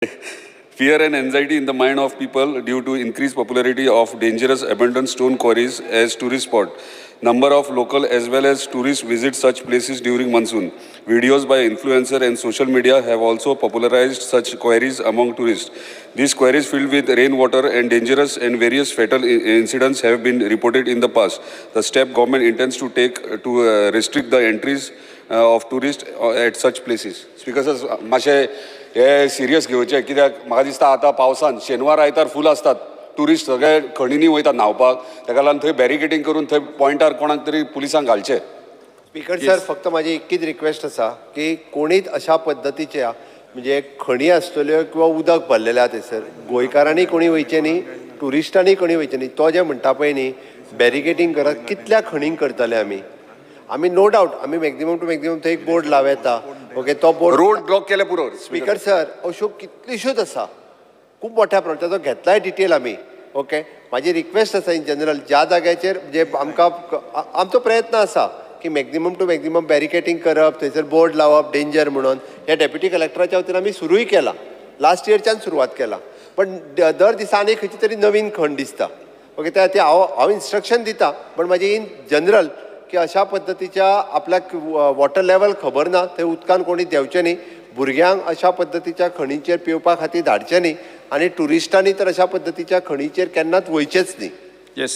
Fear and anxiety in the mind of people due to increased popularity of dangerous abandoned stone quarries as tourist spot. Number of local as well as tourists visit such places during monsoon. Videos by influencer and social media have also popularized such quarries among tourists. These quarries filled with rainwater and dangerous and various fatal incidents have been reported in the past. The step government intends to take to restrict the entries of tourists at such places. Speaker says, मातशें हे serious घेवचें कित्याक म्हाका दिसता आतां पावसान शेनवार आयतार फूल असतात टुरिस्ट सगळे खणींनी वयतात न्हांवपाक ताका लागून थंय बॅरिकेडिंग करून थंय पॉयंटार कोणाक तरी पुलिसांक घालचे. स्पीकर सर फक्त माझी एकच रिक्वेस्ट आसा की कोणीच अशा पद्दतीच्या म्हणजे खणी आसतल्यो किंवा उदक भरलेल्या थंयसर गोंयकारांनी कोणी वयचे न्ही टुरिस्टांनी कोणी वयचे न्ही. तो जे म्हणटा पळय न्ही बॅरिकेडिंग करत कितल्या खणींक करतले आमी नो डावट आमी मॅक्झिमम टू मॅक्झिमम थंय एक बोर्ड लाव येता. ओके तो बोर्ड रोड ब्लॉक केले पुरो. स्पीकर सर अश्यो कितल्योश्योच आसा खूब मोठ्या प्रमाणात ताचो घेतलाय डिटेल आमी. ओके माझी रिक्वेस्ट आसा इन जनरल ज्या जाग्याचेर जे आमकां आमचो प्रयत्न आसा की मॅक्झिमम टू मॅक्झिमम बॅरिकेडिंग करप थंयसर बोर्ड लावप डेंजर म्हणून हे डेप्युटी कलेक्टराच्या वतीन आमी सुरूय केला लास्ट इयरच्यान सुरवात केला. पण दर दिसा आनी खंयची तरी नवीन खण दिसता. ओके त्या खातीर हांव इन्स्ट्रक्शन दिता पण म्हाजी इन जनरल की अशा पद्दतीच्या आपल्याक वॉटर लेवल खबर ना थंय उदकान कोणी देंवचें न्ही भुरग्यांक अशा पद्दतीच्या खणींचेर पेंवपा खातीर धाडचें न्ही आणि टुरिस्टांनी तर अशा पद्दतीच्या खणींचेर केन्नाच वयचेच न्ही. Yes.